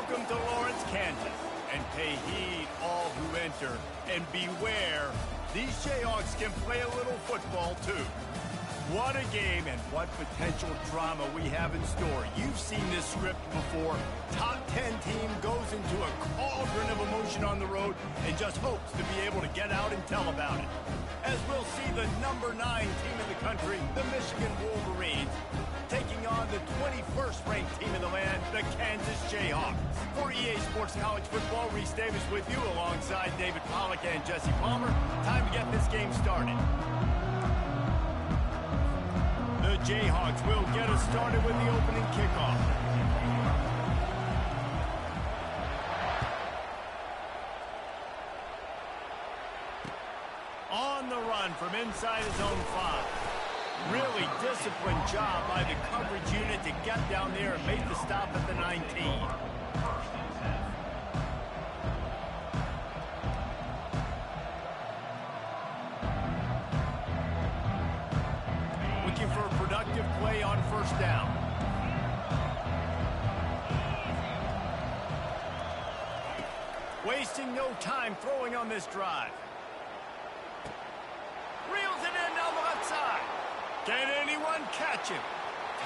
Welcome to Lawrence, Kansas, and pay heed all who enter, and beware, these Jayhawks can play a little football too. What a game and what potential drama we have in store. You've seen this script before. Top 10 team goes into a cauldron of emotion on the road and just hopes to be able to get out and tell about it. As we'll see the number 9 team in the country, the Michigan Wolverines, taking on the 21st ranked team in the land, the Kansas Jayhawks. For EA Sports College Football, Reese Davis with you alongside David Pollack and Jesse Palmer. Time to get this game started. The Jayhawks will get us started with the opening kickoff. On the run from inside his own 5. Really disciplined job by the coverage unit to get down there and make the stop at the 19. Looking for a productive play on first down. Wasting no time throwing on this drive. Reels it in down the left side. Can anyone catch him?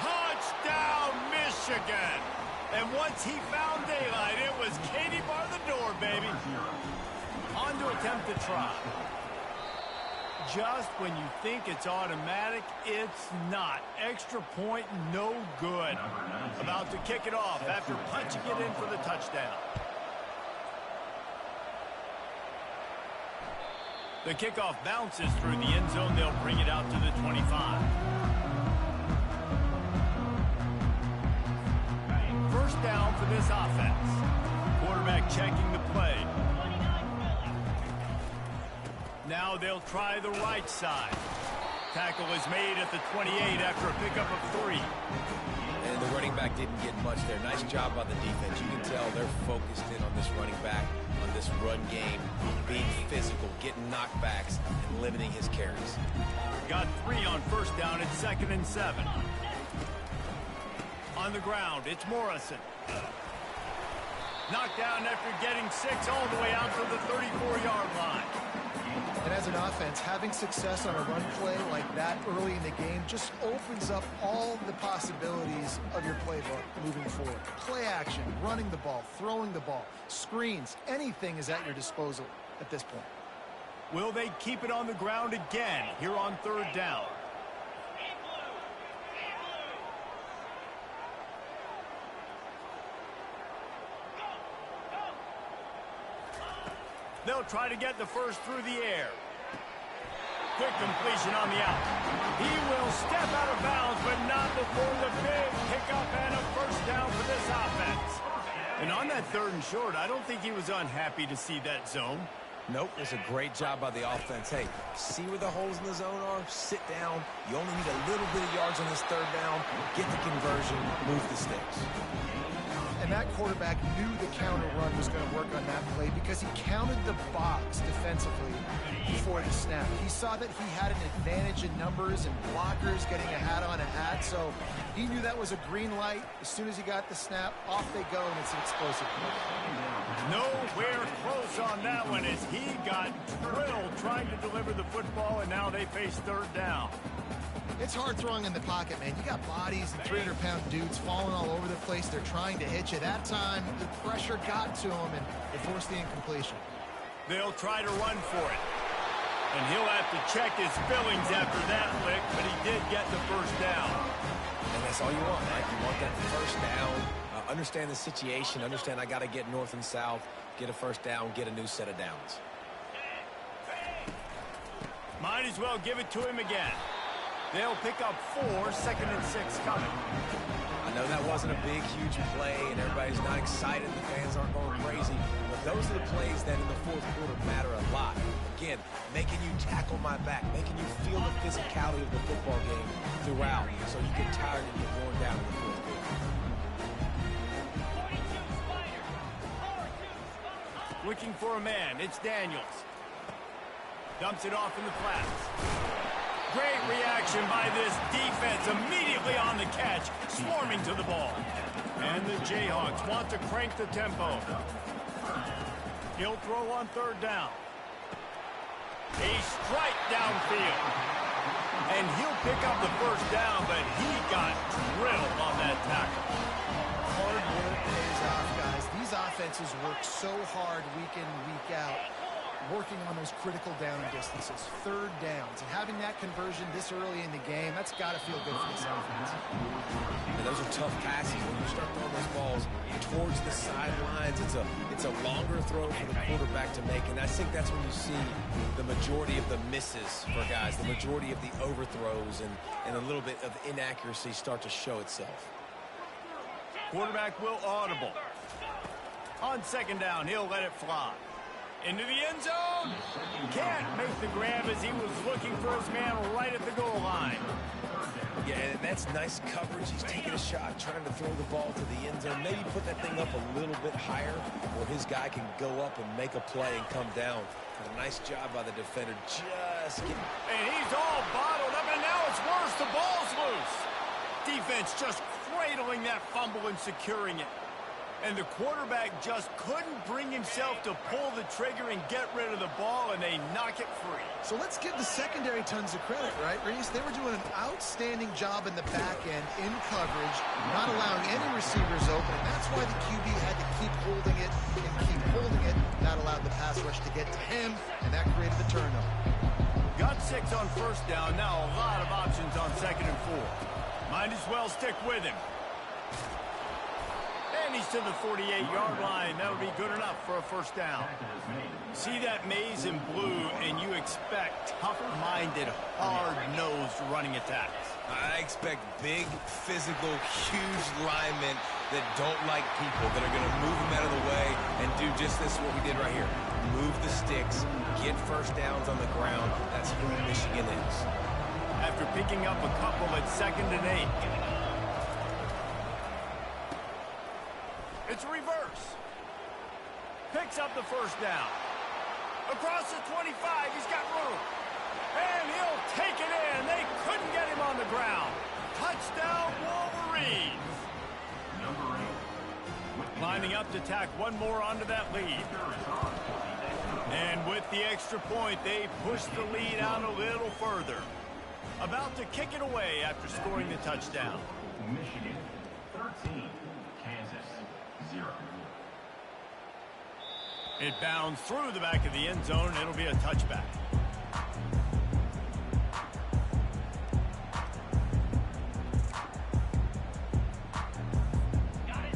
Touchdown, Michigan! And once he found daylight, it was Katie bar the door, baby. On to attempt to try. Just when you think it's automatic, it's not. Extra point, no good. About to kick it off after punching it in for the touchdown. The kickoff bounces through the end zone. They'll bring it out to the 25. First down for this offense. Quarterback checking the play. Now they'll try the right side. Tackle is made at the 28 after a pickup of 3. And the running back didn't get much there. Nice job by the defense. You can tell they're focused in on this running back, on this run game, being physical, getting knockbacks, and limiting his carries. Got 3 on first down. It's 2nd and 7. On the ground, it's Morrison. Knocked down after getting 6 all the way out to the 34-yard line. And as an offense, having success on a run play like that early in the game just opens up all the possibilities of your playbook moving forward. Play action, running the ball, throwing the ball, screens, anything is at your disposal at this point. Will they keep it on the ground again here on 3rd down? They'll try to get the first through the air. Quick completion on the out. He will step out of bounds, but not before the big pickup and a first down for this offense. And on that 3rd and short, I don't think he was unhappy to see that zone. Nope, it was a great job by the offense. Hey, see where the holes in the zone are? Sit down. You only need a little bit of yards on this 3rd down. Get the conversion, move the sticks. And that quarterback knew the counter run was going to work on that play because he counted the box defensively before the snap. He saw that he had an advantage in numbers and blockers getting a hat on a hat, so he knew that was a green light. As soon as he got the snap, off they go, and it's an explosive play. Nowhere close on that one as he got drilled trying to deliver the football, and now they face 3rd down. It's hard throwing in the pocket, man. You got bodies and 300-pound dudes falling all over the place. They're trying to hit you. That time, the pressure got to him, and they forced the incompletion. They'll try to run for it. And he'll have to check his fillings after that lick, but he did get the first down. And that's all you want, right? You want that first down. Understand the situation. Understand I got to get north and south, get a first down, get a new set of downs. Might as well give it to him again. They'll pick up 4, 2nd and 6 coming. I know that wasn't a big, huge play, and everybody's not excited. The fans aren't going crazy. But those are the plays that in the 4th quarter matter a lot. Again, making you tackle my back, making you feel the physicality of the football game throughout so you get tired and get worn down in the 4th quarter. Looking for a man. It's Daniels. Dumps it off in the flats. Great reaction by this defense, immediately on the catch, swarming to the ball. And the Jayhawks want to crank the tempo. He'll throw on third down. A strike downfield. And he'll pick up the first down, but he got drilled on that tackle. Hard work pays off, guys. These offenses work so hard week in, week out, working on those critical down and distances, third downs. And having that conversion this early in the game, that's got to feel good for this offense. And those are tough passes. When you start throwing those balls towards the sidelines, it's a longer throw for the quarterback to make. And I think that's when you see the majority of the misses for guys, the majority of the overthrows and a little bit of inaccuracy start to show itself. Quarterback will audible. On second down, he'll let it fly. Into the end zone. Can't make the grab as he was looking for his man right at the goal line. Yeah, and that's nice coverage. He's taking a shot, trying to throw the ball to the end zone. Maybe put that thing up a little bit higher where his guy can go up and make a play and come down. But a nice job by the defender. And he's all bottled up, and now it's worse. The ball's loose. Defense just cradling that fumble and securing it. And the quarterback just couldn't bring himself to pull the trigger and get rid of the ball, and they knock it free. So let's give the secondary tons of credit, right, Reese? They were doing an outstanding job in the back end, in coverage, not allowing any receivers open, and that's why the QB had to keep holding it and keep holding it. That allowed the pass rush to get to him, and that created the turnover. Got 6 on first down. Now a lot of options on second and 4. Might as well stick with him. And he's to the 48-yard line. That'll be good enough for a first down. See that maze in blue, and you expect tough-minded, hard-nosed running attacks. I expect big, physical, huge linemen that don't like people, that are going to move them out of the way and do just this, what we did right here. Move the sticks, get first downs on the ground. That's who Michigan is. After picking up a couple at 2nd and 8. It's reverse. Picks up the first down. Across the 25, he's got room. And he'll take it in. They couldn't get him on the ground. Touchdown, Wolverines. Lining up to tack one more onto that lead. And with the extra point, they push the lead out a little further. About to kick it away after scoring the touchdown. Michigan 13, Kansas 0. It bounds through the back of the end zone. It'll be a touchback.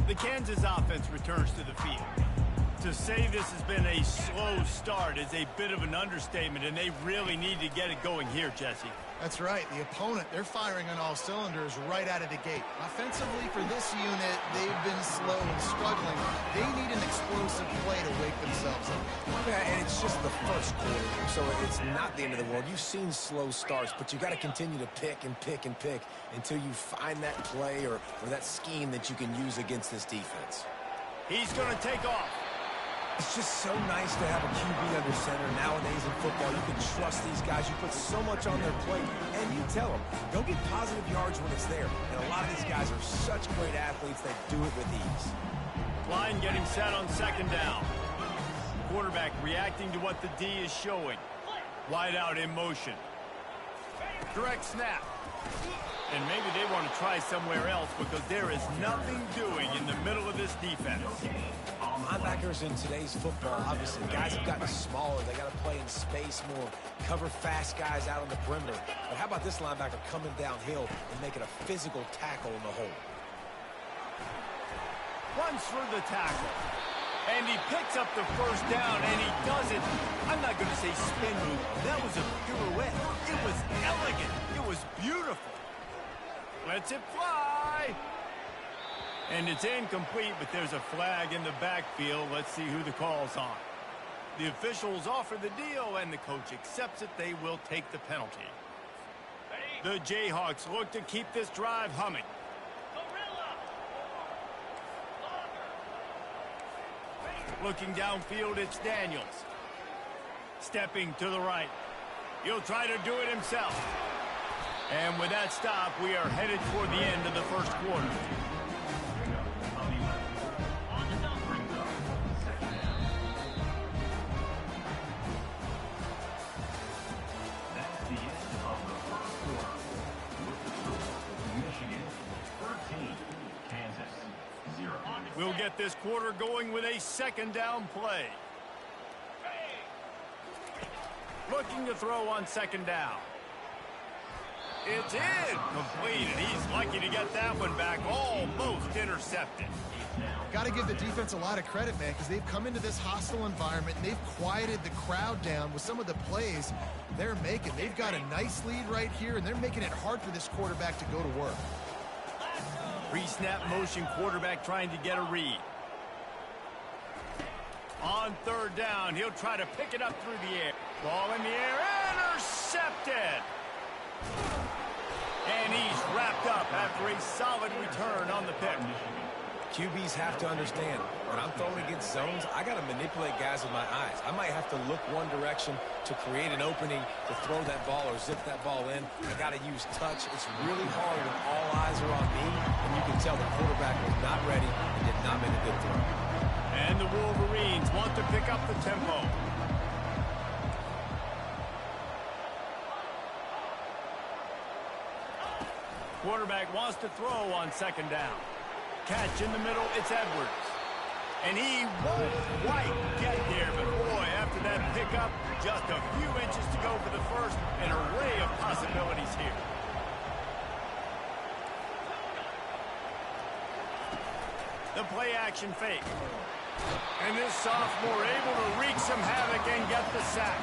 The Kansas offense returns to the field. To say this has been a slow start is a bit of an understatement, and they really need to get it going here, Jesse. That's right. The opponent, they're firing on all cylinders right out of the gate. Offensively, for this unit, they've been slow and struggling. They need an explosive play to wake themselves up. Yeah, and it's just the first quarter, so it's not the end of the world. You've seen slow starts, but you got to continue to pick and pick and pick until you find that play or that scheme that you can use against this defense. He's going to take off. It's just so nice to have a QB under center nowadays in football. You can trust these guys. You put so much on their plate, and you tell them, go get positive yards when it's there. And a lot of these guys are such great athletes that do it with ease. Line getting set on second down. Quarterback reacting to what the D is showing. Wide out in motion. Direct snap. And maybe they want to try somewhere else because there is nothing doing in the middle of this defense. Linebackers in today's football, obviously, guys have gotten smaller. They got to play in space more, cover fast guys out on the perimeter. But how about this linebacker coming downhill and making a physical tackle in the hole? Runs through the tackle. And he picks up the first down, and he does it. I'm not going to say spin move. That was a pirouette. It was elegant. It was beautiful. Lets it fly. And it's incomplete, but there's a flag in the backfield. Let's see who the call's on. The officials offer the deal, and the coach accepts it. They will take the penalty. The Jayhawks look to keep this drive humming. Looking downfield, it's Daniels. Stepping to the right. He'll try to do it himself. And with that stop, we are headed toward the end of the first quarter. That's the end of the first quarter. With the score, Michigan 13, Kansas 0. We'll get this quarter going with a second down play. Looking to throw on second down. It's in. Complete, and he's lucky to get that one back. Almost intercepted. Got to give the defense a lot of credit, man, because they've come into this hostile environment and they've quieted the crowd down with some of the plays they're making. They've got a nice lead right here, and they're making it hard for this quarterback to go to work. Pre-snap motion quarterback trying to get a read. On third down, he'll try to pick it up through the air. Ball in the air, intercepted! And he's wrapped up after a solid return on the pick. QBs have to understand, when I'm throwing against zones, I got to manipulate guys with my eyes. I might have to look one direction to create an opening to throw that ball or zip that ball in. I got to use touch. It's really hard when all eyes are on me, and you can tell the quarterback was not ready and did not make a good throw. And the Wolverines want to pick up the tempo. Quarterback wants to throw on second down. Catch in the middle, it's Edwards. And he won't quite get there, but boy, after that pickup, just a few inches to go for the first. An array of possibilities here. The play action fake. And this sophomore able to wreak some havoc and get the sack.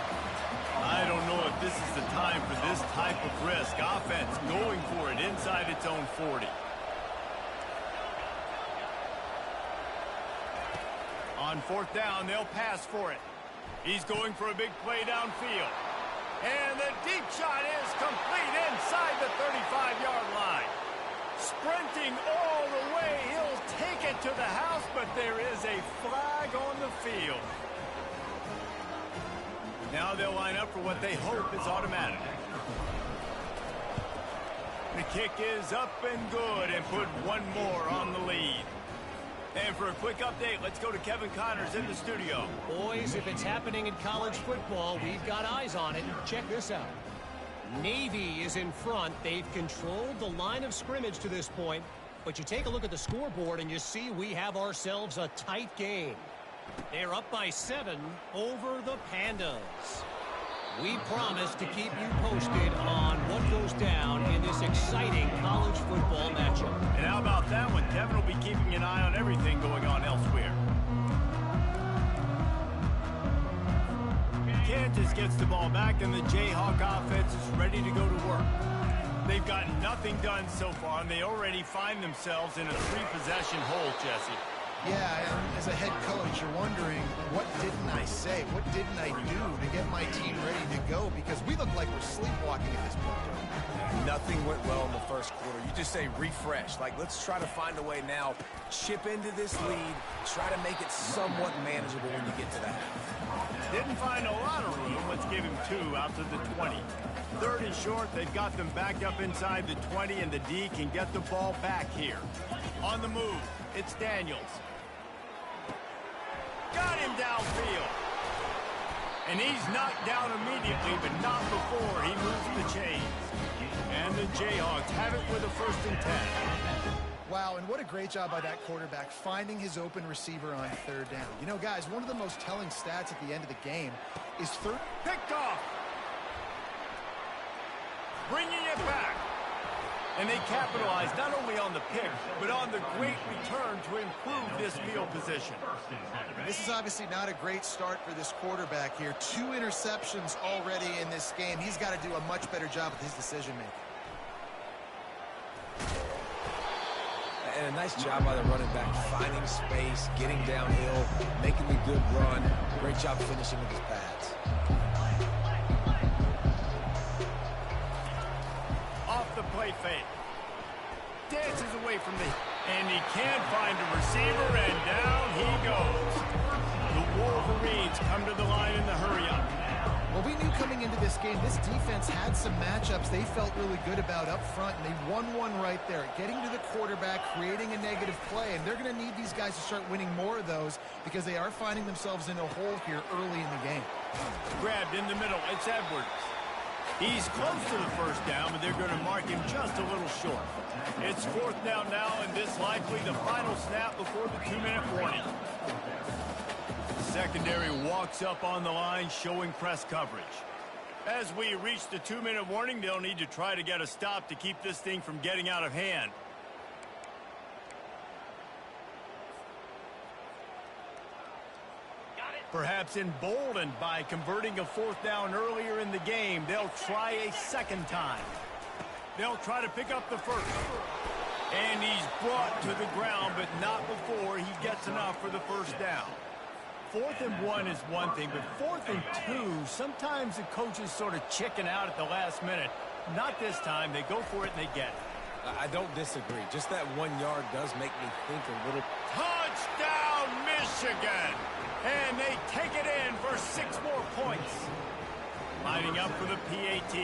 I don't know if this is the time for this type of risk. Offense going for it inside its own 40. On fourth down, they'll pass for it. He's going for a big play downfield. And the deep shot is complete inside the 35-yard line. Sprinting all the way, he'll take it to the house, but there is a flag on the field. Now they'll line up for what they hope is automatic. The kick is up and good and put one more on the lead. And for a quick update, let's go to Kevin Connors in the studio. Boys, if it's happening in college football, we've got eyes on it. Check this out. Navy is in front. They've controlled the line of scrimmage to this point. But you take a look at the scoreboard and you see we have ourselves a tight game. They're up by 7 over the Pandas. We promise to keep you posted on what goes down in this exciting college football matchup. And how about that one? Kevin will be keeping an eye on everything going on elsewhere. Kansas gets the ball back, and the Jayhawk offense is ready to go to work. They've gotten nothing done so far, and they already find themselves in a 3-possession hole, Jesse. Yeah, and as a head coach, you're wondering, what didn't I say? What didn't I do to get my team ready to go? Because we look like we're sleepwalking at this point. Nothing went well in the first quarter. You just say refresh. Like, let's try to find a way now. Chip into this lead. Try to make it somewhat manageable when you get to the half. Didn't find a lot of room. Let's give him 2 out to the 20. Third and short. They've got them backed up inside the 20, and the D can get the ball back here. On the move, it's Daniels. Got him downfield. And he's knocked down immediately, but not before he moves the chains. And the Jayhawks have it with a 1st and 10. Wow, and what a great job by that quarterback finding his open receiver on third down. You know, guys, one of the most telling stats at the end of the game is third. Picked off. Bringing it back. And they capitalize not only on the pick, but on the great return to improve this field position. This is obviously not a great start for this quarterback here. 2 interceptions already in this game. He's got to do a much better job with his decision-making. And a nice job by the running back, finding space, getting downhill, making a good run. Great job finishing with his pads. Off the play fake. Dances away from the... And he can't find a receiver, and down he goes. The Wolverines come to the line in the hurry-up. Well, we knew coming into this game, this defense had some matchups they felt really good about up front, and they won one right there, getting to the quarterback, creating a negative play, and they're going to need these guys to start winning more of those because they are finding themselves in a hole here early in the game. Grabbed in the middle. It's Edwards. He's close to the first down, but they're going to mark him just a little short. It's fourth down now, and this likely the final snap before the 2-minute warning. Secondary walks up on the line, showing press coverage. As we reach the 2-minute warning, they'll need to try to get a stop to keep this thing from getting out of hand. Perhaps emboldened by converting a fourth down earlier in the game, they'll try a second time. They'll try to pick up the first. And he's brought to the ground, but not before he gets enough for the first down. 4th and 1 is one thing, but 4th and 2, sometimes the coaches sort of chicken out at the last minute. Not this time. They go for it and they get it. I don't disagree. Just that 1 yard does make me think a little. Touchdown, Michigan! And they take it in for 6 more points. Lining up for the PAT.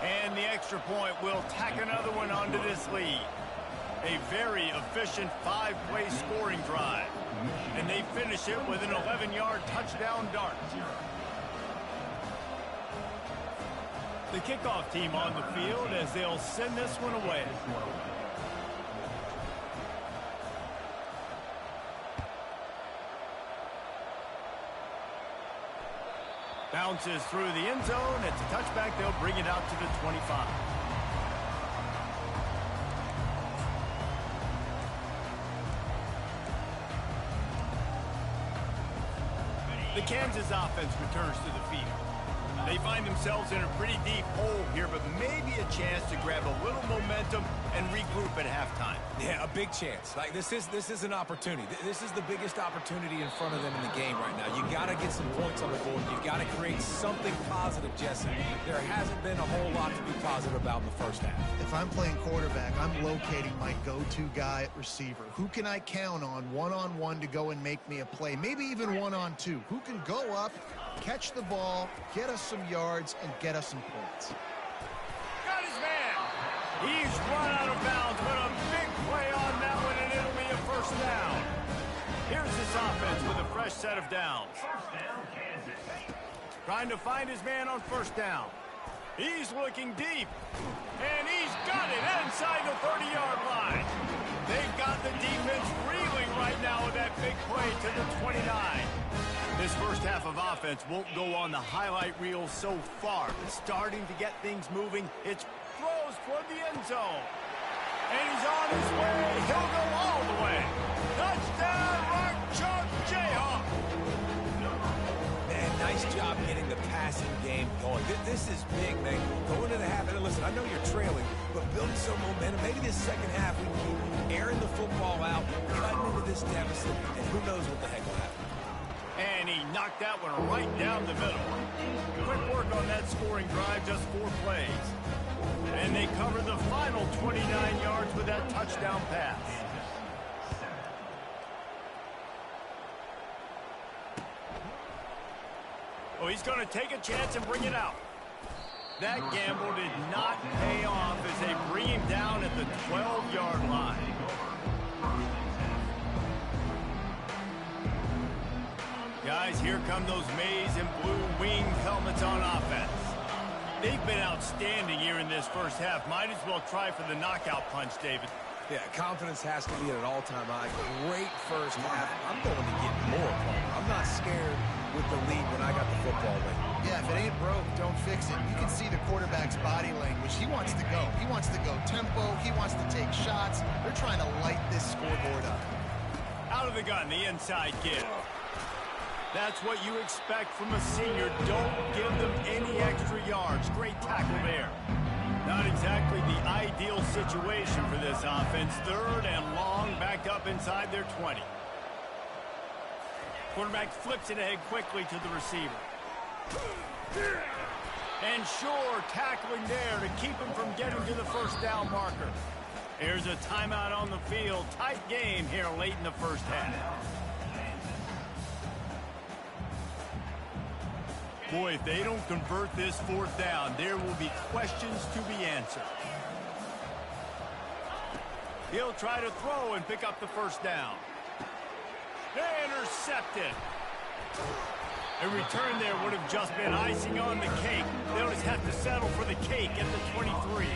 And the extra point will tack another one onto this lead. A very efficient 5-play scoring drive. And they finish it with an 11-yard touchdown dart. The kickoff team on the field as they'll send this one away. Bounces through the end zone. It's a touchback. They'll bring it out to the 25. The Kansas offense returns to the field. They find themselves in a pretty deep hole here, but maybe a chance to grab a little momentum and regroup at halftime. Yeah, a big chance. Like this is an opportunity. This is the biggest opportunity in front of them in the game right now. You got to get some points on the board. You got to create something positive, Jesse. There hasn't been a whole lot to be positive about in the first half. If I'm playing quarterback, I'm locating my go-to guy at receiver. Who can I count on one-on-one to go and make me a play? Maybe even one-on-two. Who can go up, catch the ball, get us some yards, and get us some points? Got his man. He's run out of bounds, but a big play on that one, and it'll be a first down. Here's this offense with a fresh set of downs. Trying to find his man on first down. He's looking deep, and he's got it inside the 30-yard line. They've got the defense reeling right now with that big play to the 29. This first half of offense won't go on the highlight reel so far. It's starting to get things moving. It's throws toward the end zone. And he's on his way. He'll go all the way. Touchdown, Rock Chalk Jayhawk. Man, nice job getting the passing game going. This is big, man. Going to the half, and listen, I know you're trailing, but building some momentum. Maybe this second half we can keep airing the football out, cutting into this deficit, and who knows what the heck will happen. And he knocked that one right down the middle. Quick work on that scoring drive, just 4 plays. And they cover the final 29 yards with that touchdown pass. Oh, he's going to take a chance and bring it out. That gamble did not pay off as they bring him down at the 12-yard line. Guys, here come those maize and blue winged helmets on offense. They've been outstanding here in this first half. Might as well try for the knockout punch, David. Yeah, confidence has to be at an all-time high. Great first half. I'm going to get more. I'm not scared with the lead when I got the football late. Yeah, if it ain't broke, don't fix it. You can see the quarterback's body language. He wants to go. He wants to go tempo. He wants to take shots. They're trying to light this scoreboard up. Out of the gun, the inside kid. That's what you expect from a senior. Don't give them any extra yards. Great tackle there. Not exactly the ideal situation for this offense. 3rd and long, back up inside their 20. Quarterback flips it ahead quickly to the receiver. And sure, tackling there to keep him from getting to the first down marker. Here's a timeout on the field. Tight game here late in the first half. Boy, if they don't convert this fourth down, there will be questions to be answered. He'll try to throw and pick up the first down. Intercepted. A return there would have just been icing on the cake. They'll just have to settle for the cake at the 23.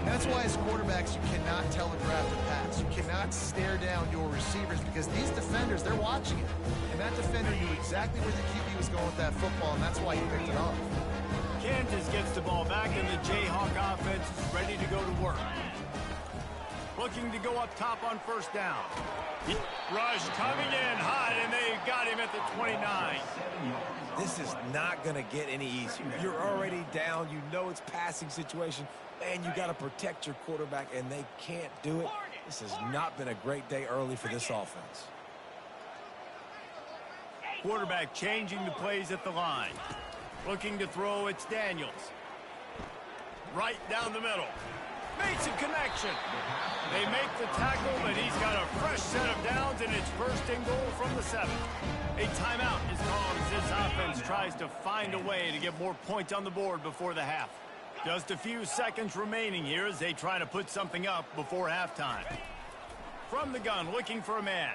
That's why as quarterbacks you cannot telegraph the pass. You cannot stare down your receivers because these defenders, they're watching it. And that defender knew exactly where the QB was going with that football, and that's why he picked it off. Kansas gets the ball back, and the Jayhawk offense is ready to go to work. Looking to go up top on first down. Rush coming in hot, and they got him at the 29. This is not going to get any easier. You're already down. You know it's passing situation, and you got to protect your quarterback, and they can't do it. This has not been a great day early for this offense. Quarterback changing the plays at the line. Looking to throw, it's Daniels. Right down the middle. Makes a connection. They make the tackle, but he's got a fresh set of downs, and it's first and goal from the 7. A timeout is called as this offense tries to find a way to get more points on the board before the half. Just a few seconds remaining here as they try to put something up before halftime. From the gun, looking for a man.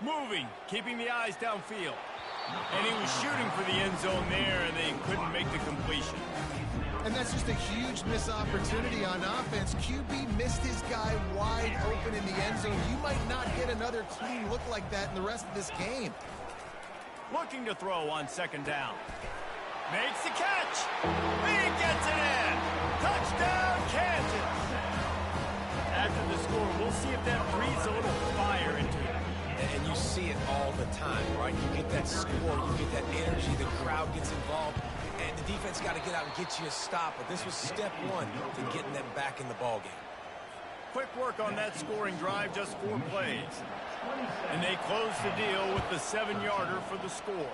Moving, keeping the eyes downfield. And he was shooting for the end zone there, and they couldn't make the completion. And that's just a huge missed opportunity on offense. QB missed his guy wide open in the end zone. You might not get another clean look like that in the rest of this game. Looking to throw on second down. Makes the catch. He gets it in. Touchdown, Kansas. After the score, we'll see if that breathes a little fire into it. And you see it all the time, right? You get that score, you get that energy, the crowd gets involved, and the defense got to get out and get you a stop. But this was step one to getting them back in the ballgame. Quick work on that scoring drive, just 4 plays. And they close the deal with the 7-yarder for the score.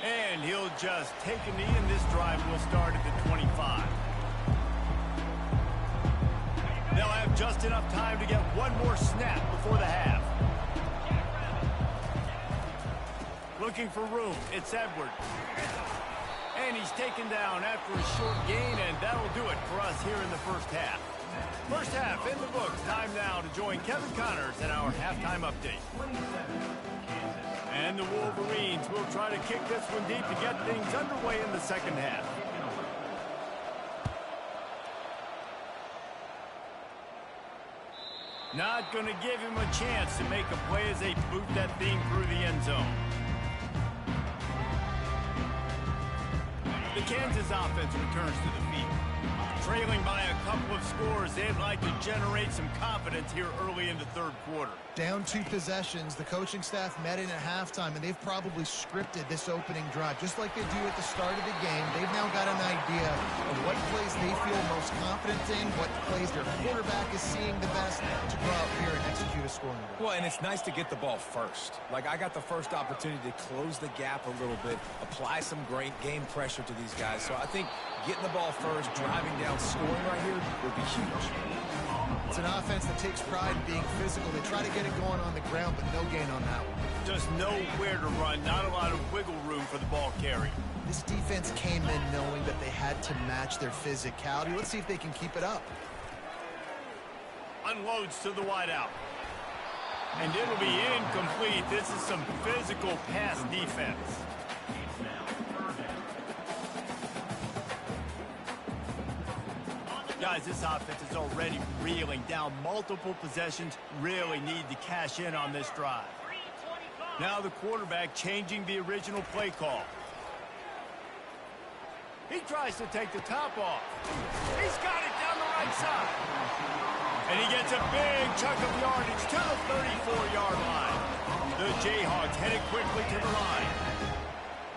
And he'll just take a knee, and this drive will start at the 25. They'll have just enough time to get one more snap before the half. Looking for room, it's Edwards. And he's taken down after a short gain, and that'll do it for us here in the first half. First half in the books. Time now to join Kevin Connors in our halftime update. And the Wolverines will try to kick this one deep to get things underway in the second half. Not going to give him a chance to make a play as they boot that thing through the end zone. The Kansas offense returns to the field. Trailing by a couple of scores, they'd like to generate some confidence here early in the third quarter. Down 2 possessions, the coaching staff met in at halftime, and they've probably scripted this opening drive. Just like they do at the start of the game, they've now got an idea of what plays they feel most confident in, what plays their quarterback is seeing the best to go out here and execute a scoring drive. Well, and it's nice to get the ball first. Like, I got the first opportunity to close the gap a little bit, apply some great game pressure to these guys. So I think getting the ball first, driving down, scoring right here would be huge. It's an offense that takes pride in being physical. They try to get it going on the ground, but no gain on that one. Just nowhere to run, not a lot of wiggle room for the ball carrier. This defense came in knowing that they had to match their physicality. Let's see if they can keep it up. Unloads to the wideout. And it'll be incomplete. This is some physical pass defense. Guys, this offense is already reeling down multiple possessions. Really need to cash in on this drive. Now the quarterback changing the original play call. He tries to take the top off. He's got it down the right side. And he gets a big chunk of yardage to the 34-yard line. The Jayhawks headed quickly to the line.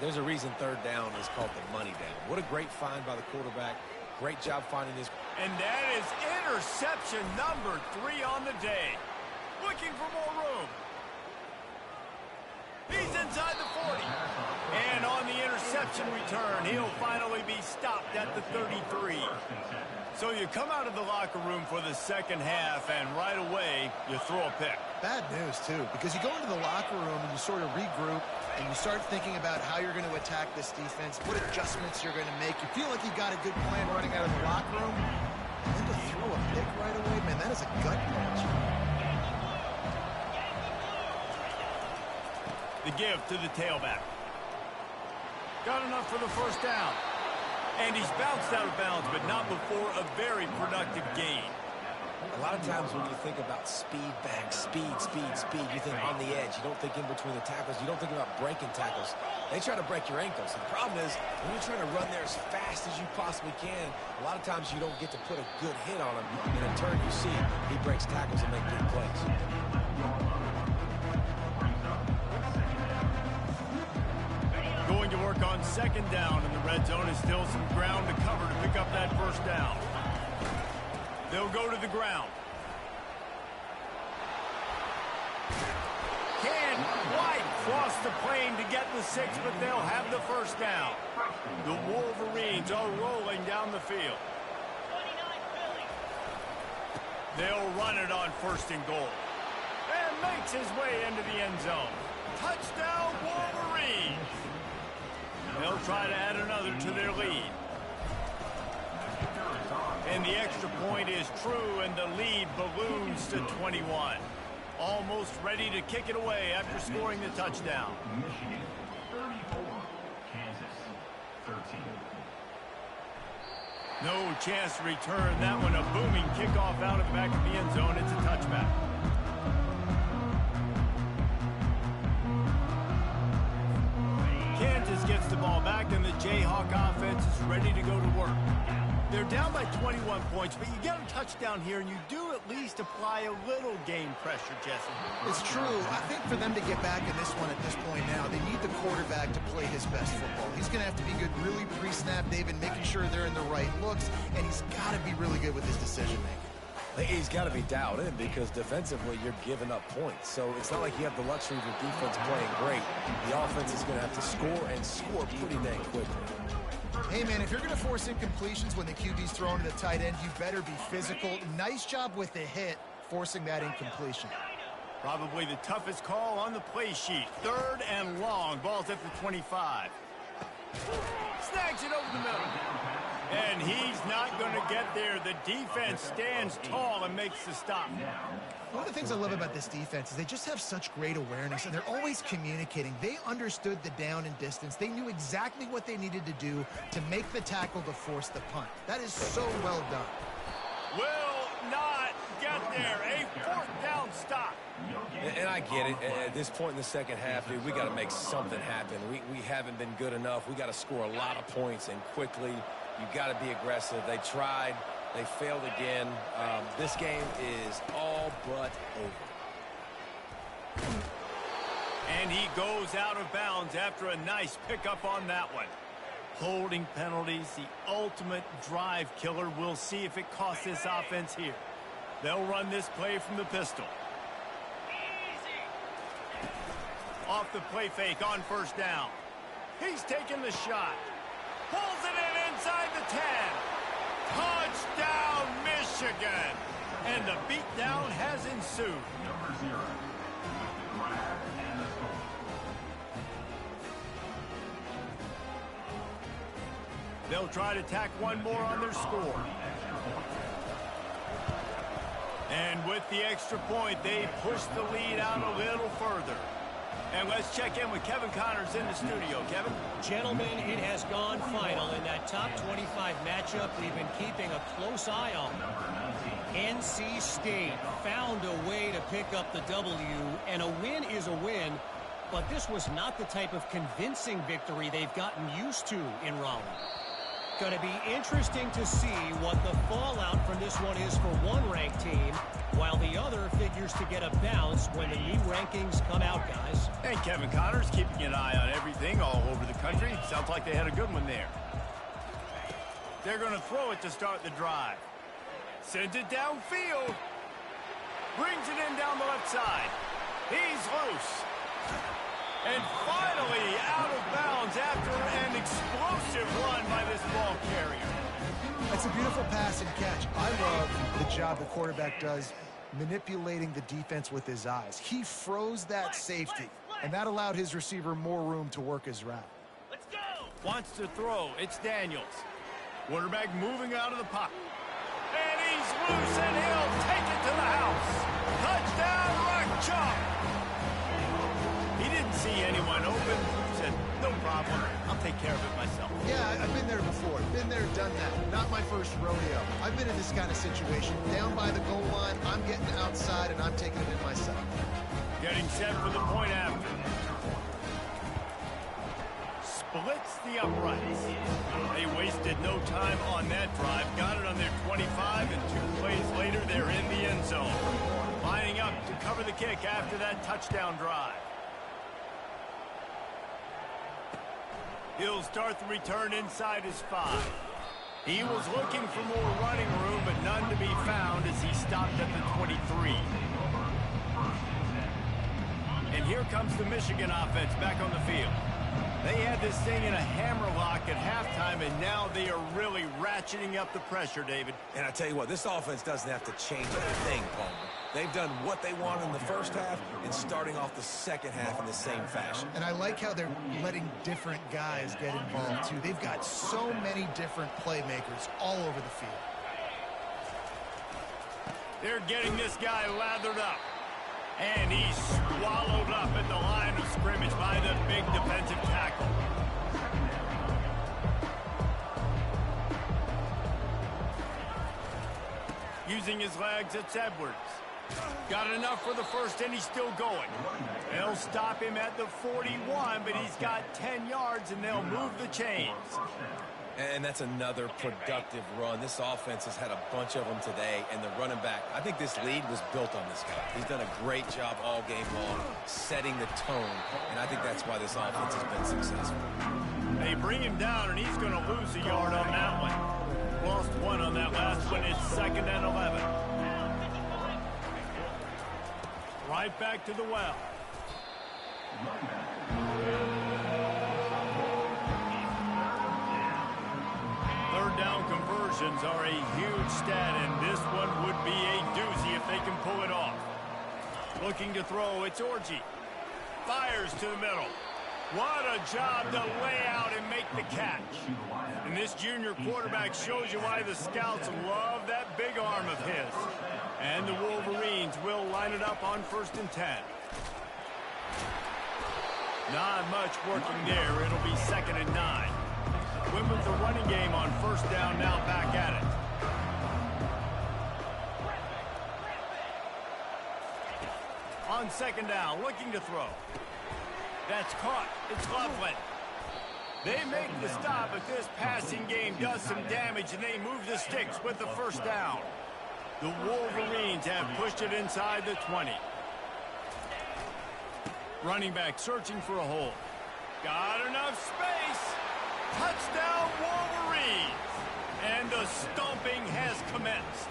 There's a reason third down is called the money down. What a great find by the quarterback. Great job finding this. And that is interception number 3 on the day. Looking for more room. He's inside the 40. And on the interception. interception return. He'll finally be stopped at the 33. So you come out of the locker room for the second half, and right away, you throw a pick. Bad news, too, because you go into the locker room and you sort of regroup and you start thinking about how you're going to attack this defense, what adjustments you're going to make. You feel like you got a good plan running out of the locker room, and then to throw a pick right away, man, that is a gut punch. The give to the tailback. Got enough for the first down. And he's bounced out of bounds, but not before a very productive gain. A lot of times when you think about speed back, speed, you think on the edge. You don't think in between the tackles. You don't think about breaking tackles. They try to break your ankles. The problem is when you're trying to run there as fast as you possibly can, a lot of times you don't get to put a good hit on him. And in turn, you see he breaks tackles and makes big plays. Going to work on second down in the red zone. Is still some ground to cover to pick up that first down. They'll go to the ground. Can White cross the plane to get the 6, but they'll have the first down. The Wolverines are rolling down the field. They'll run it on first and goal. And makes his way into the end zone. Touchdown, Wolverines! They'll try to add another to their lead. And the extra point is true, and the lead balloons to 21. Almost ready to kick it away after scoring the touchdown. Michigan 34, Kansas 13. No chance to return that one. A booming kickoff out of the back of the end zone. It's a touchback. Kansas gets the ball back, and the Jayhawk offense is ready to go to work. They're down by 21 points, but you get a touchdown here, and you do at least apply a little game pressure, Jesse. It's true. I think for them to get back in this one at this point now, they need the quarterback to play his best football. He's going to have to be good really pre-snap, David, making sure they're in the right looks, and he's got to be really good with his decision-making. He's got to be dialed in because defensively you're giving up points. So it's not like you have the luxury of your defense playing great. The offense is going to have to score and score pretty dang quickly. Hey, man, if you're going to force incompletions when the QB's throwing to the tight end, you better be physical. Nice job with the hit, forcing that incompletion. Probably the toughest call on the play sheet. Third and long. Ball's at the 25. Snags it over the middle. And he's not going to get there. The defense stands tall and makes the stop. One of the things I love about this defense is they just have such great awareness, and they're always communicating. They understood the down and distance. They knew exactly what they needed to do to make the tackle to force the punt. That is so well done. Will not get there. A fourth down stop. And I get it. At this point in the second half, dude, we got to make something happen. We haven't been good enough. We got to score a lot of points and quickly. You got to be aggressive. They tried. They failed again. This game is all but over. And he goes out of bounds after a nice pickup on that one. Holding penalties, the ultimate drive killer. We'll see if it costs this offense here. They'll run this play from the pistol. Off the play fake on first down. He's taking the shot. Pulls it in inside the 10. Touchdown, Michigan. And the beatdown has ensued. Number 0 with the grab and the score. They'll try to tack one more on their score. And with the extra point, they push the lead out a little further. And let's check in with Kevin Connors in the studio. Kevin? Gentlemen, it has gone final in that top 25 matchup we've been keeping a close eye on. NC State found a way to pick up the W, and a win is a win, but this was not the type of convincing victory they've gotten used to in Raleigh. Going to be interesting to see what the fallout from this one is for one ranked team, while the other figures to get a bounce when the new rankings come out, guys. And Kevin Connors keeping an eye on everything all over the country. Sounds like they had a good one there. They're going to throw it to start the drive. Sends it downfield. Brings it in down the left side. He's loose. And finally out of bounds after an explosive run by this ball carrier. It's a beautiful pass and catch. I love the job the quarterback does manipulating the defense with his eyes. He froze that safety, and that allowed his receiver more room to work his route. Let's go! Wants to throw. It's Daniels. Quarterback moving out of the pocket. And he's loose, and he'll take it to the house. Touchdown, Rock Chalk! He didn't see anyone open. Said, no problem. I'll take care of it myself. Yeah, I've been there before. Been there, done that. Not my first rodeo. I've been in this kind of situation. Down by the goal line, I'm getting outside, and I'm taking it in myself. Getting set for the point after. Splits the uprights. They wasted no time on that drive. Got it on their 25, and 2 plays later, they're in the end zone. Lining up to cover the kick after that touchdown drive. He'll start the return inside his 5. He was looking for more running room, but none to be found as he stopped at the 23. And here comes the Michigan offense back on the field. They had this thing in a hammerlock at halftime, and now they are really ratcheting up the pressure, David. And I tell you what, this offense doesn't have to change a thing, Palmer. They've done what they wanted in the first half and starting off the second half in the same fashion. And I like how they're letting different guys get involved, too. They've got so many different playmakers all over the field. They're getting this guy lathered up. And he's swallowed up at the line of scrimmage by the big defensive tackle. Using his legs, it's Edwards. Got enough for the first, and he's still going. They'll stop him at the 41, but he's got 10 yards, and they'll move the chains. And that's another productive run. This offense has had a bunch of them today, and the running back, I think this lead was built on this guy. He's done a great job all game long, setting the tone, and I think that's why this offense has been successful. They bring him down, and he's going to lose a yard on that one. Lost 1 on that last one. It's 2nd and 11. Right back to the well. Third down conversions are a huge stat, and this one would be a doozy if they can pull it off. Looking to throw, it's Orji. Fires to the middle. What a job to lay out and make the catch. And this junior quarterback shows you why the scouts love that big arm of his. And the Wolverines will line it up on 1st and 10. Not much working there. It'll be 2nd and 9. Went with the running game on 1st down, now back at it. On 2nd down, looking to throw. That's caught. It's Loveland. They make the stop, but this passing game does some damage, and they move the sticks with the 1st down. The Wolverines have pushed it inside the 20. Running back searching for a hole. Got enough space. Touchdown, Wolverines. And the stomping has commenced.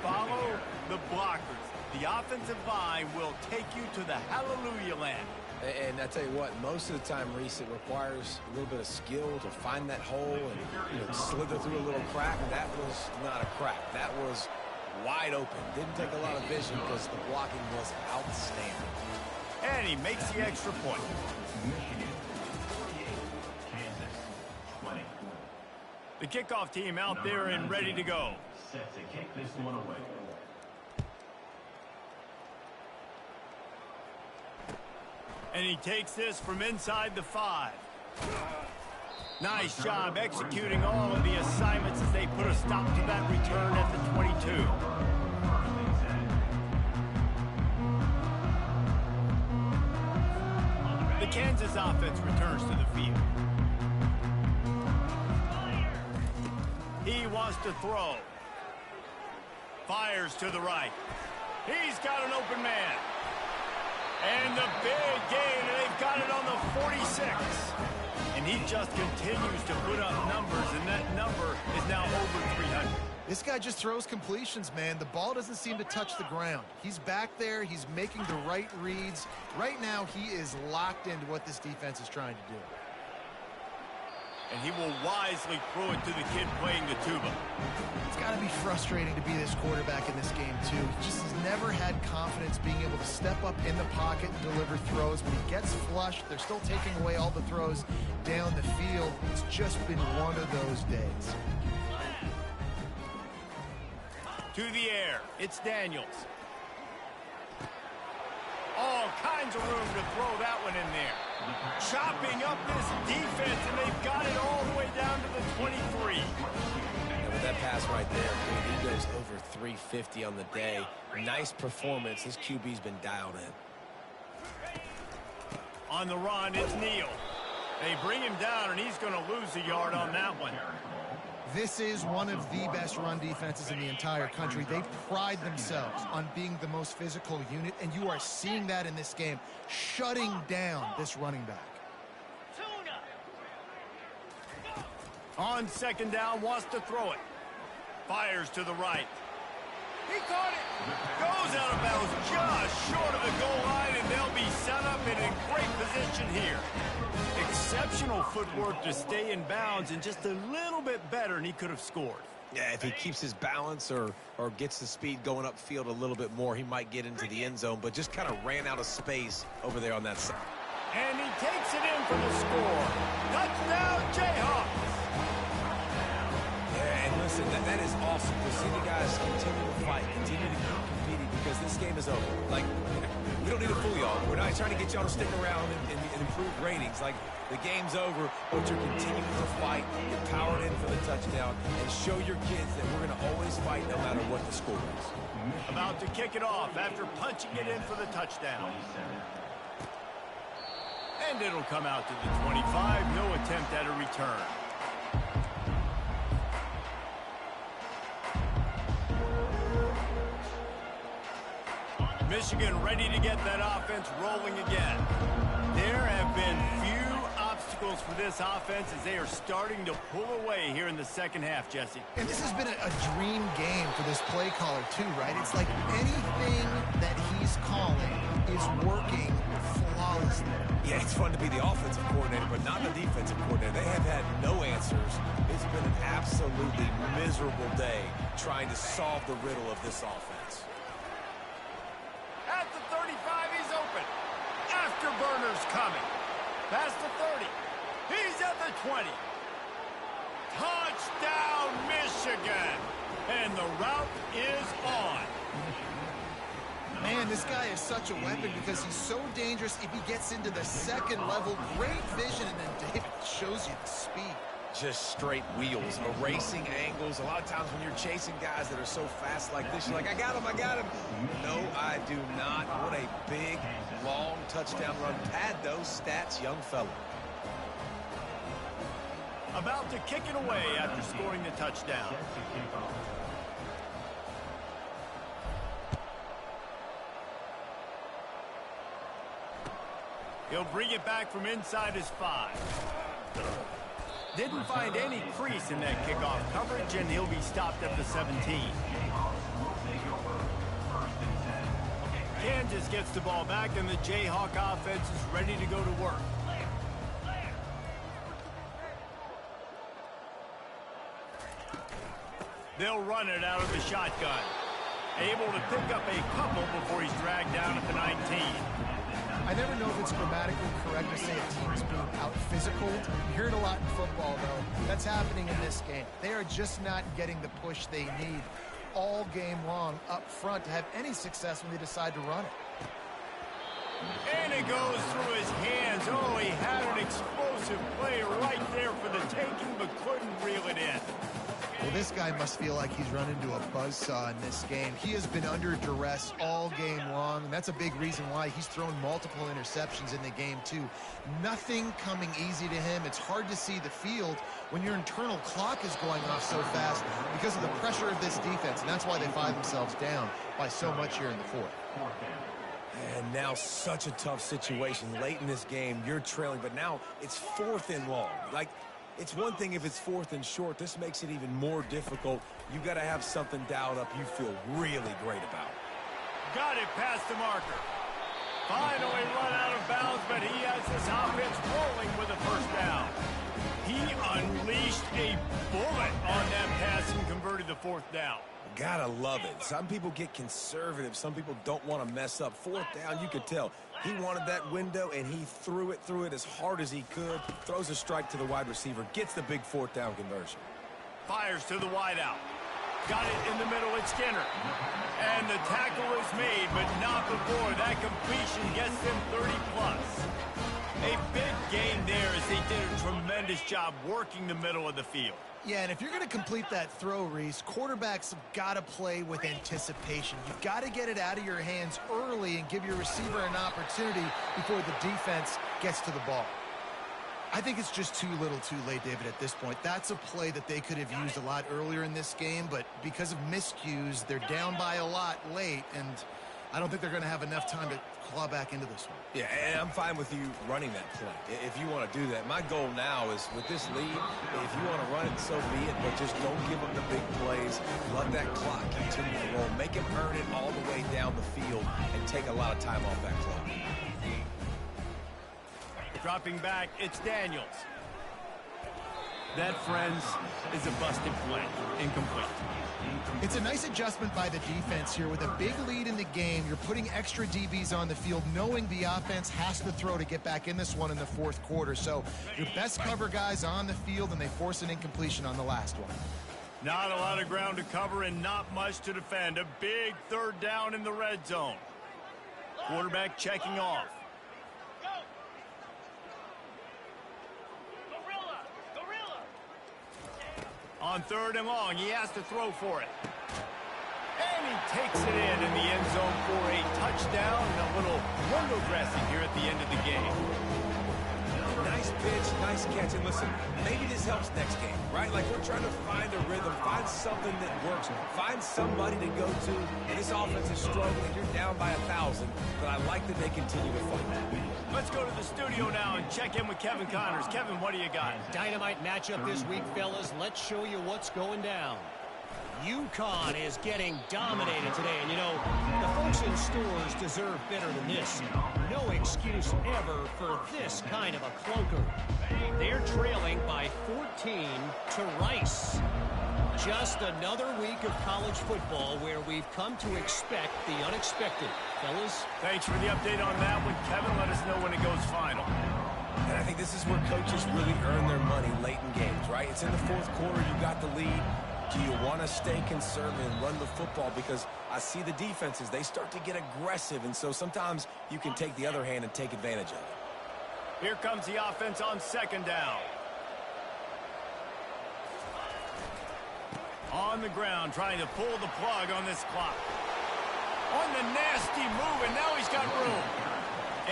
Follow the blockers. The offensive line will take you to the hallelujah land. And I tell you what, most of the time, Reese, it requires a little bit of skill to find that hole and slither through a little crack. That was not a crack. That was wide open. Didn't take a lot of vision because the blocking was outstanding. And he makes the extra point. Michigan 48, Kansas 20. The kickoff team out there and ready to go. Set to kick this one away. And he takes this from inside the 5. Nice job executing all of the assignments as they put a stop to that return at the 22. The Kansas offense returns to the field. He wants to throw. Fires to the right. He's got an open man. And the big gain, and they've got it on the 46. And he just continues to put up numbers, and that number is now over 300. This guy just throws completions, man. The ball doesn't seem to touch the ground. He's back there. He's making the right reads. Right now, he is locked into what this defense is trying to do. And he will wisely throw it to the kid playing the tuba. It's got to be frustrating to be this quarterback in this game, too. He just has never had confidence being able to step up in the pocket and deliver throws. When he gets flushed, they're still taking away all the throws down the field. It's just been one of those days. To the air, it's Daniels. All kinds of room to throw that one in there. Chopping up this defense, and they've got it all the way down to the 23. And with that pass right there, he goes over 350 on the day. Nice performance. His QB's been dialed in. On the run, it's Neal. They bring him down, and he's going to lose a yard on that one. This is one of the best run defenses in the entire country. They pride themselves on being the most physical unit, and you are seeing that in this game, shutting down this running back. On second down, wants to throw it. Fires to the right. He caught it. Goes out of bounds just short of the goal line, and they'll be set up in a great position here. Exceptional footwork to stay in bounds, and just a little bit better, and he could have scored. Yeah, if he keeps his balance or gets the speed going upfield a little bit more, he might get into the end zone, but just kind of ran out of space over there on that side. And he takes it in for the score. Touchdown, Jayhawks. Yeah, and listen, that is awesome to see the guys continue to fight, continue to keep competing, because this game is over. Like, we don't need to fool y'all. We're not trying to get y'all to stick around and improve ratings. Like, the game's over, but you're continuing to fight, get powered in for the touchdown, and show your kids that we're going to always fight no matter what the score is. About to kick it off after punching it in for the touchdown. And it'll come out to the 25. No attempt at a return. Michigan ready to get that offense rolling again. There have been few obstacles for this offense as they are starting to pull away here in the second half, Jesse. And this has been a dream game for this play caller, too, right? It's like anything that he's calling is working flawlessly. Yeah, it's fun to be the offensive coordinator, but not the defensive coordinator. They have had no answers. It's been an absolutely miserable day trying to solve the riddle of this offense. At the 35, he's open. Afterburner's coming. Past the 30. He's at the 20. Touchdown, Michigan. And the route is on. Man, this guy is such a weapon because he's so dangerous if he gets into the second level. Great vision, and then David shows you the speed. Just straight wheels, erasing angles. A lot of times when you're chasing guys that are so fast like this, you're like, I got him, I got him. No, I do not. What a big, long touchdown run. Pad those stats, young fella. About to kick it away after scoring the touchdown. He'll bring it back from inside his 5. Didn't find any crease in that kickoff coverage, and he'll be stopped at the 17. Kansas gets the ball back, and the Jayhawk offense is ready to go to work. They'll run it out of the shotgun. Able to pick up a couple before he's dragged down at the 19. I never know if it's grammatically correct to say a team's being out-physical. You hear it a lot in football, though. That's happening in this game. They are just not getting the push they need all game long up front to have any success when they decide to run it. And it goes through his hands. Oh, he had an explosive play right there for the taking, but couldn't reel it in. Well, this guy must feel like he's run into a buzzsaw in this game. He has been under duress all game long, and that's a big reason why he's thrown multiple interceptions in the game, too. Nothing coming easy to him. It's hard to see the field when your internal clock is going off so fast because of the pressure of this defense, and that's why they find themselves down by so much here in the fourth. And now such a tough situation. Late in this game, you're trailing, but now it's 4th and long. Like, It's one thing if it's 4th and short. This makes it even more difficult. You got to have something dialed up you feel really great about. Got it past the marker. Finally run out of bounds, but he has this offense rolling with a first down. He unleashed a bullet on that pass and converted the 4th down. Gotta love it. Some people get conservative. Some people don't want to mess up. 4th down, you could tell. He wanted that window, and he threw it as hard as he could. Throws a strike to the wide receiver. Gets the big 4th down conversion. Fires to the wideout. Got it in the middle with Skinner. And the tackle is made, but not before that completion gets them 30-plus. A big gain there as they did a tremendous job working the middle of the field. Yeah, and if you're going to complete that throw, Reese, quarterbacks have got to play with anticipation. You've got to get it out of your hands early and give your receiver an opportunity before the defense gets to the ball. I think it's just too little too late, David, at this point. That's a play that they could have used a lot earlier in this game, but because of miscues, they're down by a lot late, and I don't think they're going to have enough time to claw back into this one. Yeah, and I'm fine with you running that play if you want to do that. My goal now is with this lead, if you want to run it, so be it, but just don't give them the big plays. Let that clock continue to roll. Make him earn it all the way down the field and take a lot of time off that clock. Dropping back, it's Daniels. That, friends, is a busted play. Incomplete. It's a nice adjustment by the defense here. With a big lead in the game, you're putting extra DBs on the field, knowing the offense has to throw to get back in this one in the 4th quarter. So your best cover guys on the field, and they force an incompletion on the last one. Not a lot of ground to cover and not much to defend. A big 3rd down in the red zone. Quarterback checking off. On 3rd and long, he has to throw for it. And he takes it in the end zone for a touchdown and a little window dressing here at the end of the game. Nice pitch, nice catch. And listen, maybe this helps next game, right? Like we're trying to find a rhythm, find something that works, find somebody to go to. And this offense is struggling. You're down by 1,000, but I like that they continue to fight that. Let's go to the studio now and check in with Kevin Connors. Kevin, what do you got? Dynamite matchup this week, fellas. Let's show you what's going down. UConn is getting dominated today, and you know, the folks in stores deserve better than this. No excuse ever for this kind of a clunker. They're trailing by 14 to Rice. Just another week of college football where we've come to expect the unexpected. Fellas? Thanks for the update on that one, Kevin. Let us know when it goes final. And I think this is where coaches really earn their money late in games, right? It's in the 4th quarter. You got the lead. Do you want to stay conservative and run the football? Because I see the defenses, they start to get aggressive, and so sometimes you can take the other hand and take advantage of it. Here comes the offense on 2nd down. On the ground, trying to pull the plug on this clock. On the nasty move, and now he's got room.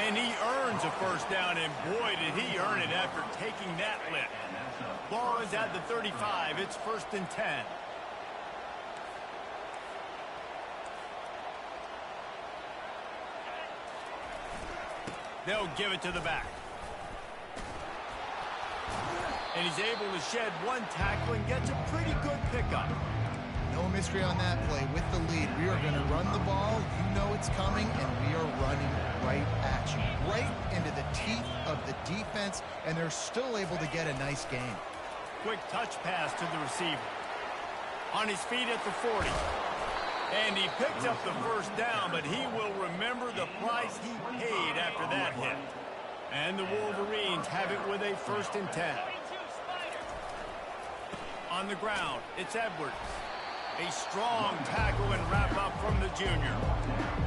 And he earns a 1st down, and boy, did he earn it after taking that lift. Ball is at the 35. It's 1st and 10. They'll give it to the back. And he's able to shed one tackle and gets a pretty good pickup. No mystery on that play. With the lead, we are going to run the ball. You know it's coming, and we are running right at you. Right into the teeth of the defense, and they're still able to get a nice gain. Quick touch pass to the receiver. On his feet at the 40. And he picked up the 1st down, but he will remember the price he paid after that hit. And the Wolverines have it with a 1st and 10. On the ground, it's Edwards. A strong tackle and wrap up from the junior.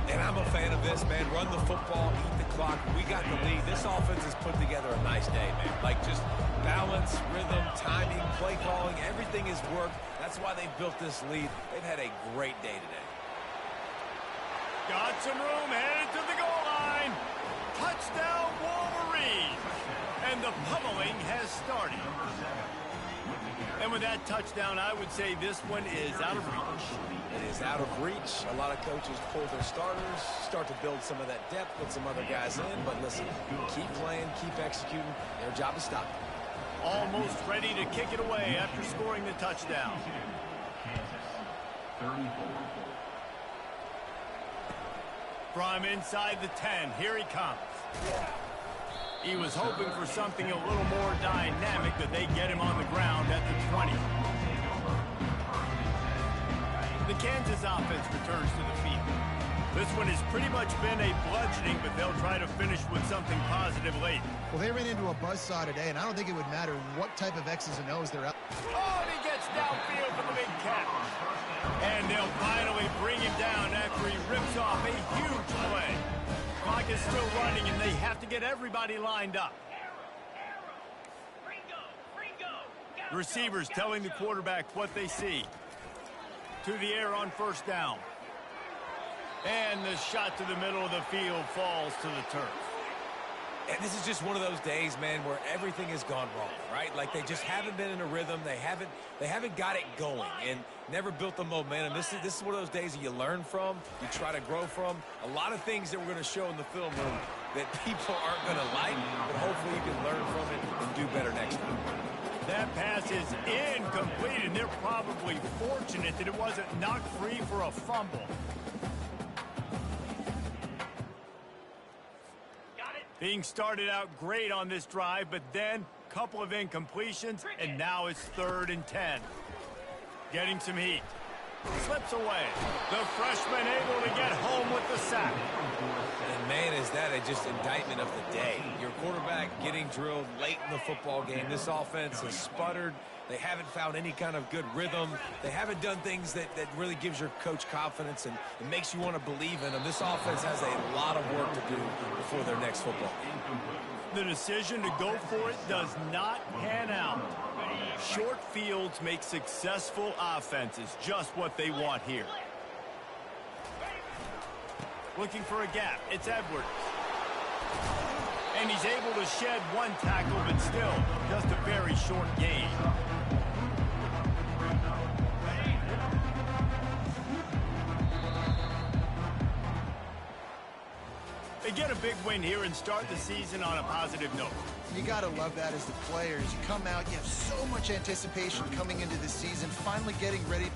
And I'm a fan of this, man. Run the football, eat the clock. We got the lead. This offense has put together a nice day, man. Like just balance, rhythm, timing, play calling, everything has worked. That's why they built this lead. They've had a great day today. Got some room, headed to the goal line. Touchdown, Wolverines. And the pummeling has started. And with that touchdown, I would say this one is out of reach. It is out of reach. A lot of coaches pull their starters, start to build some of that depth, put some other guys in. But listen, keep playing, keep executing. Their job is stop. almost ready to kick it away after scoring the touchdown. Kansas 34. From inside the 10, here he comes. He was hoping for something a little more dynamic, but they get him on the ground at the 20. The Kansas offense returns to the field. This one has pretty much been a bludgeoning, but they'll try to finish with something positive late. Well, they ran into a buzzsaw today, and I don't think it would matter what type of X's and O's they're out. Oh, and he gets downfield for the big catch. And they'll finally bring him down after he rips off a huge play. Clock is still running, and they have to get everybody lined up. The receivers telling the quarterback what they see. To the air on first down. And the shot to the middle of the field falls to the turf. And this is just one of those days, man, where everything has gone wrong, right? Like they just haven't been in a rhythm. They haven't got it going and never built the momentum. This is one of those days that you learn from, you try to grow from. A lot of things that we're going to show in the film room that people aren't going to like, but hopefully you can learn from it and do better next time. That pass is incomplete, and they're probably fortunate that it wasn't knocked free for a fumble. Being started out great on this drive, but then a couple of incompletions, and now it's 3rd and 10. Getting some heat. Slips away. The freshman able to get home with the sack. And, man, is that just indictment of the day. Your quarterback getting drilled late in the football game. This offense has sputtered. They haven't found any kind of good rhythm. They haven't done things that really gives your coach confidence and it makes you want to believe in them. This offense has a lot of work to do before their next football game. The decision to go for it does not pan out. Short fields make successful offenses just what they want here. Looking for a gap. It's Edwards. And he's able to shed one tackle, but still just a very short gain. They get a big win here and start the season on a positive note. You got to love that as the players. You come out, you have so much anticipation coming into the season, finally getting ready.